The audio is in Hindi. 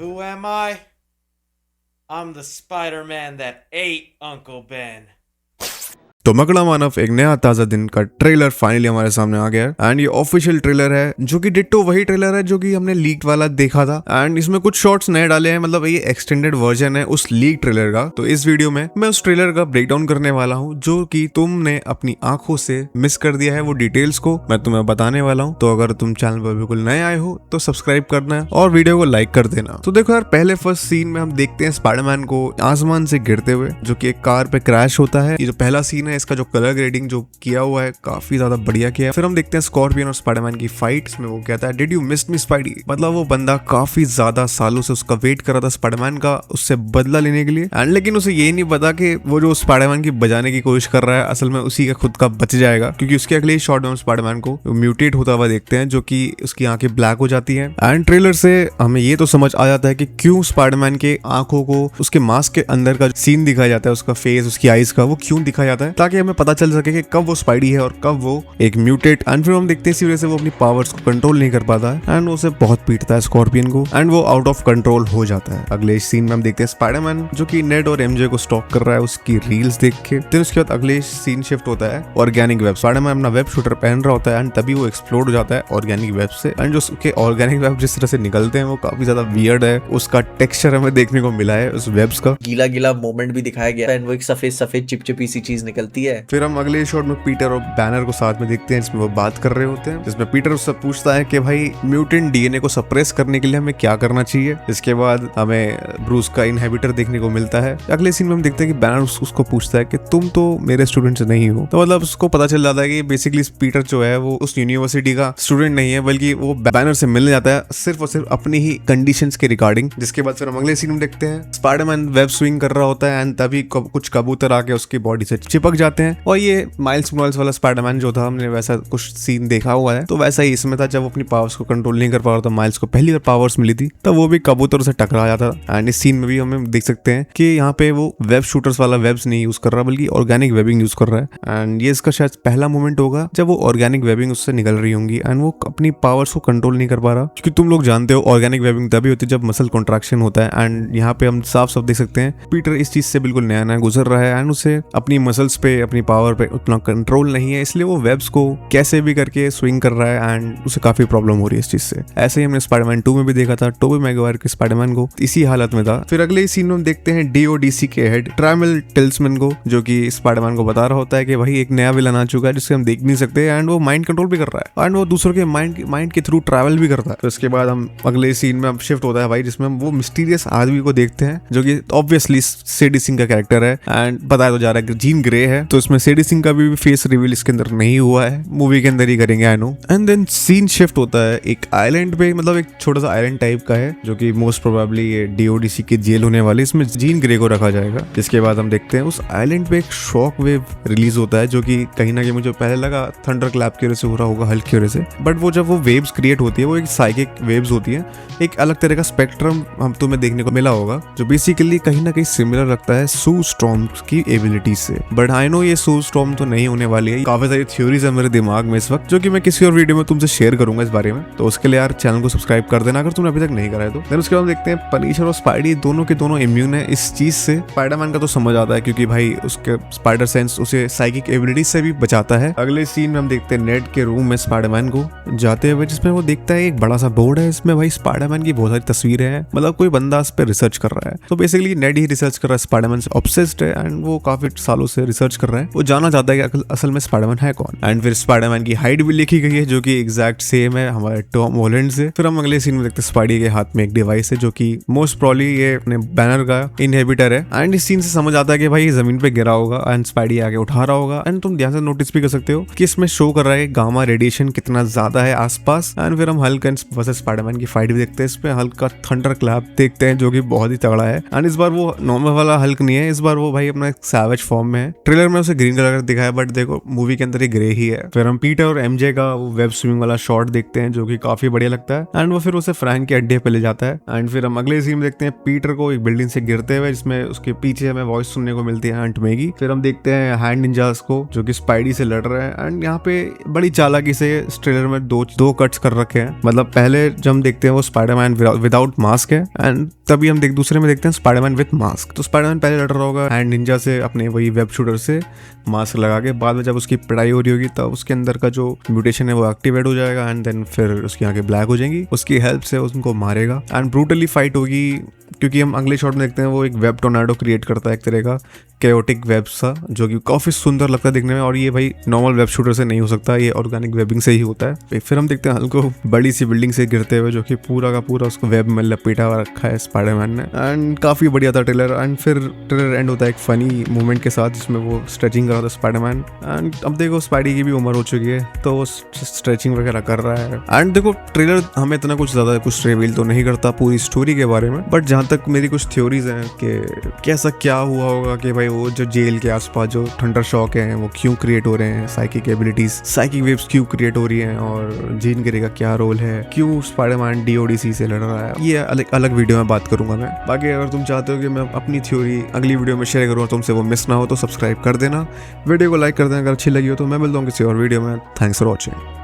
Who am I? I'm the Spider-Man that ate Uncle Ben. तो मकड़ा मानव एक नया ताजा दिन का ट्रेलर फाइनली हमारे सामने आ गया है एंड ये ऑफिशियल ट्रेलर है जो कि डिट्टो वही ट्रेलर है जो कि हमने लीक वाला देखा था एंड इसमें कुछ शॉट्स नए डाले हैं। मतलब ये एक्सटेंडेड वर्जन है उस लीक ट्रेलर का। तो इस वीडियो में मैं उस ट्रेलर का ब्रेकडाउन करने वाला हूँ जो कि तुमने अपनी आंखों से मिस कर दिया है। वो डिटेल्स को मैं तुम्हें बताने वाला हूँ। तो अगर तुम चैनल पर बिल्कुल नए आए हो तो सब्सक्राइब करना है और वीडियो को लाइक कर देना। तो देखो यार, पहले फर्स्ट सीन में हम देखते हैं स्पाइडरमैन को आसमान से गिरते हुए जो कि एक कार पे क्रैश होता है। ये जो पहला सीन है इसका जो कलर ग्रेडिंग जो किया हुआ है काफी ज्यादा बढ़िया किया है। फिर हम देखते हैं स्कॉर्पियन और स्पाइडरमैन की फाइट में वो कहता है did you miss me spidey. मतलब वो बंदा काफी ज्यादा सालों से उसका वेट कर रहा था स्पाइडरमैन का उससे बदला लेने के लिए एंड लेकिन उसे ये नहीं पता कि वो जो स्पाइडरमैन की बजाने की कोशिश कर रहा है असल में उसी का खुद का बच जाएगा, क्योंकि उसके अगले शॉट में हम स्पाइडरमैन को म्यूटेट होता हुआ देखते हैं जो कि उसकी आंखें ब्लैक हो जाती हैं। एंड ट्रेलर से हमें ये तो समझ आ जाता है कि क्यों स्पाइडरमैन के आंखों को उसके मास्क के अंदर का सीन दिखाया जाता है, उसका फेस उसकी आईज का वो क्यों दिखाया जाता है, ताकि हमें पता चल सके कि कब वो स्पाइडी है और कब वो एक म्यूटेट। एंड फिर हम देखते हैं इसी वजह से वो अपनी पावर्स को कंट्रोल नहीं कर पाता है एंड उसे बहुत पीटता है स्कॉर्पियन को एंड वो आउट ऑफ कंट्रोल हो जाता है। अगले सीन में हम देखते हैं स्पाइडरमैन जो कि नेड और एमजे को स्टॉक कर रहा है उसकी रील्स देख के। फिर उसके बाद अगले सीन शिफ्ट होता है ऑर्गेनिक वेब। स्पाइडरमैन अपना वेब शूटर पहन रहा होता है एंड तभी वो एक्सप्लोड हो जाता है ऑर्गेनिक वेब से एंड जो उसके ऑर्गेनिक वेब जिस तरह से निकलते हैं वो काफी ज्यादा वियर्ड है। उसका टेक्सचर हमें देखने को मिला है उस वेब्स का, गीला गीला मोमेंट भी दिखाया गया है एंड वो एक सफेद सफेद चिपचिपी सी चीज निकलती है। फिर हम अगले शॉट में पीटर और बैनर को साथ में देखते हैं जिसमें वो बात कर रहे होते हैं, जिसमें पीटर उससे पूछता है कि भाई म्यूटेंट डीएनए को सप्रेस करने के लिए हमें क्या करना चाहिए। इसके बाद हमें ब्रूस का इनहेबिटर देखने को मिलता है। अगले सीन में हम देखते हैं कि बैनर उसको पूछता है कि तुम तो मेरे स्टूडेंट नहीं हो। तो मतलब उसको पता चल जाता है कि बेसिकली पीटर जो है वो उस यूनिवर्सिटी का स्टूडेंट नहीं है बल्कि वो बैनर से मिलने जाता है सिर्फ और सिर्फ अपनी ही कंडीशंस के रिगार्डिंग। जिसके बाद फिर हम अगले सीन में देखते हैं स्पाइडरमैन वेब स्विंग कर रहा होता है एंड तभी कुछ कबूतर आके उसकी बॉडी से चिपक जाते हैं और ये माइल्स मोरालेस वाला स्पाइडरमैन जो था हमने वैसा कुछ सीन देखा हुआ है तो वैसा ही इसमें था। जब वो अपनी पावर्स को कंट्रोल नहीं कर पा रहा था, माइल्स को पहली बार पावर्स मिली थी तब वो भी कबूतरों से टकरा जाता था। एंड इस सीन में भी हमें देख सकते हैं कि यहाँ पे वो वेब शूटर्स वाला वेब्स नहीं यूज कर रहा बल्कि ऑर्गेनिक वेबिंग यूज कर रहा है एंड ये इसका शायद पहला मोमेंट होगा जब वो ऑर्गेनिक वेबिंग उससे निकल रही होंगी एंड वो अपनी पावर्स को कंट्रोल नहीं कर पा रहा। क्योंकि तुम लोग जानते हो ऑर्गेनिक वेबिंग तभी होती है जब मसल कॉन्ट्रैक्शन होता है एंड यहाँ पे हम साफ साफ देख सकते हैं पीटर इस चीज से बिल्कुल नया नया गुजर रहा है एंड उसे अपनी मसल्स पे अपनी पावर पे उतना कंट्रोल नहीं है, इसलिए वो वेब्स को कैसे भी करके स्विंग कर रहा है एंड उसे काफी प्रॉब्लम हो रही है इस चीज से। ऐसे ही हमने स्पाइडरमैन 2 में भी देखा था, टोबी मैगवायर के स्पाइडरमैन को इसी हालत में था। फिर अगले सीन में हम देखते हैं डीओडीसी के हेड ट्राइमल टेल्समैन को जो कि स्पाइडरमैन को बता रहा होता है कि भाई एक नया विलन आ चुका है जिससे हम देख नहीं सकते एंड वो माइंड कंट्रोल भी कर रहा है एंड वो दूसरों के माइंड के थ्रू ट्रैवल भी करता है। तो इसके बाद हम अगले सीन में शिफ्ट होता है भाई जिसमें हम वो मिस्टीरियस आदमी को देखते हैं जो कि ऑब्वियसली सेडी सिंह का कैरेक्टर है एंड बताया तो जा रहा है जीन ग्रे है। तो इसमें सेडी सिंह का भी फेस रिवील इसके अंदर नहीं हुआ है, मूवी के अंदर ही करेंगे I know. And then scene shift होता है एक आइलैंड पे, मतलब एक छोटा सा आइलैंड टाइप का है जो कि मोस्ट प्रोबेबली ये डीओडीसी की जेल होने वाली, इसमें जीन ग्रे को रखा जाएगा। जिसके बाद हम देखते हैं उस आइलैंड पे एक शॉक वेव रिलीज होता है जो कि कहीं ना कहीं मुझे पहले लगा थंडर क्लैप की वजह से हो रहा होगा, हल्क की वजह से, बट वो जब वो वेव्स क्रिएट होती है वो एक साइकिक वेव्स होती है, एक अलग तरह का स्पेक्ट्रम हम तुम्हें देखने को मिला होगा जो बेसिकली कहीं ना कहीं सिमिलर लगता है सू स्टॉर्म की एबिलिटी से। बट आई नो ये सू स्टॉर्म तो नहीं होने वाली है। काफी सारी थ्योरीज है मेरे दिमाग में इस वक्त जो कि मैं किसी और वीडियो में तुमसे शेयर करूंगा इस बारे में। तो उसके लिए यार चैनल को सब्सक्राइब कर देना अगर तुमने अभी तक नहीं करा है तो। फिर उसके बाद देखते हैं पनीशर और स्पाइडी दोनों के दोनों इम्यून है इस चीज से। स्पाइडरमैन का तो समझ आता है क्योंकि भाई उसके स्पाइडर सेंस उसे साइकिक एबिलिटी से भी बचाता है। अगले सीन में हम देखते हैं नेड के रूम में स्पाइडरमैन को जाते हुए जिसमें वो देखता है एक बड़ा सा बोर्ड है, इसमें भाई स्पाइडरमैन की बहुत सारी तस्वीरें हैं, मतलब कोई बंदा इस पर रिसर्च कर रहा है। तो बेसिकली नेड ही रिसर्च कर रहा है, स्पाइडरमैन से ऑब्सेस्ड है एंड वो काफी सालों से रिसर्च कर रहा है। वो जानना चाहता है कि असल में स्पाइडरमैन है कौन। एंड फिर स्पाइडरमैन की हाइट भी लिखी गई है जो कि एग्जैक्ट सेम है हमारे टॉम हॉलैंड से। फिर हम अगले सीन में देखते हैं स्पाइडी के हाथ में एक डिवाइस है जो कि मोस्ट प्रोबब्ली ये अपने बैनर का इनहेबिटर है एंड इस सीन से समझ आता है कि भाई ये जमीन पे गिरा होगा एंड स्पाइडी आके उठा रहा होगा। एंड तुम ध्यान से नोटिस भी कर सकते हो कि इसमें शो कर रहा है गामा रेडिएशन कितना ज्यादा है आसपास। एंड फिर हम हल्क वर्सेस स्पाइडरमैन की फाइट भी देखते हैं, इसमें हल्क का थंडर क्लैप देखते हैं जो कि बहुत ही तगड़ा है। एंड इस बार वो नॉर्मल वाला हल्क नहीं है, इस बार वो भाई अपना सैवेज फॉर्म में है। ट्रेलर ट्रेलर में उसे ग्रीन कलर का दिखाया, बट देखो मूवी के अंदर ये ग्रे ही है। फिर हम पीटर और एमजे का वो वेब स्विमिंग वाला शॉट देखते हैं जो कि काफी बढ़िया लगता है, एंड वो फिर उसे फ्रैंक के अड्डे पे ले जाता है। एंड फिर हम अगले सीन में देखते हैं पीटर को एक बिल्डिंग से गिरते हुए, जिसमें उसके पीछे हमें वॉइस सुनने को मिलती है आंट मैगी। फिर हम देखते हैं हैंड निंजास को जो कि स्पाइडी से लड़ रहे हैं, एंड यहाँ पे बड़ी चालाकी से इस ट्रेलर में दो कट्स कर रखे हैं। मतलब पहले जब हम देखते हैं वो स्पाइडरमैन विदाउट मास्क है, एंड तभी हम दूसरे में देखते हैं स्पाइडरमैन विद मास्क। तो स्पाइडरमैन पहले लड़ रहा होगा हैंड निंजा से अपने वही वेब शूटर से मास्क लगा के, बाद में जब उसकी पिटाई हो रही होगी तब उसके अंदर का जो म्यूटेशन है वो एक्टिवेट हो जाएगा, एंड देन फिर उसकी आंखें ब्लैक हो जाएंगी। उसकी हेल्प से उनको मारेगा एंड ब्रूटली फाइट होगी, क्योंकि हम अगले शॉट में देखते हैं वो एक वेब टोर्नाडो क्रिएट करता है, एक तरह का कैओटिक वेब सा, जो कि काफी सुंदर लगता है दिखने में। और ये भाई नॉर्मल वेब शूटर से नहीं हो सकता, ये ऑर्गेनिक वेबिंग से ही होता है। फिर हम देखते हैं हल्क को बड़ी सी बिल्डिंग से गिरते हुए, जो कि पूरा का पूरा उसको वेब में लपेटा हुआ रखा है स्पाइडरमैन ने, एंड काफी बढ़िया था ट्रेलर। एंड फिर ट्रेलर एंड होता है एक फनी मूवमेंट के साथ, जिसमें वो स्ट्रेचिंग कर रहा था स्पाइडरमैन। एंड अब देखो स्पाइडी की भी उम्र हो चुकी है, तो वो स्ट्रेचिंग वगैरह कर रहा है। एंड देखो ट्रेलर हमें इतना कुछ ज्यादा कुछ रिवील तो नहीं करता पूरी स्टोरी के बारे में, बट जहां तक मेरी कुछ थ्योरीज हैं कि कैसा क्या हुआ होगा कि भाई वो जो जेल के आसपास जो थंडर शॉक है वो क्यों क्रिएट हो रहे हैं, साइकिक एबिलिटीज, साइकिक वेव्स क्यों क्रिएट हो रही हैं, और जीन ग्रे का क्या रोल है, क्यों स्पाइडरमैन डीओडीसी से लड़ रहा है, ये अलग वीडियो में बात करूंगा मैं। बाकी अगर तुम चाहते हो कि मैं अपनी थ्योरी अगली वीडियो में शेयर करूँ, तुमसे वो मिस ना हो, तो सब्सक्राइब कर देना, वीडियो को लाइक कर देना अगर अच्छी लगी हो तो। मैं मिलता हूँ किसी और वीडियो में। Thanks for watching.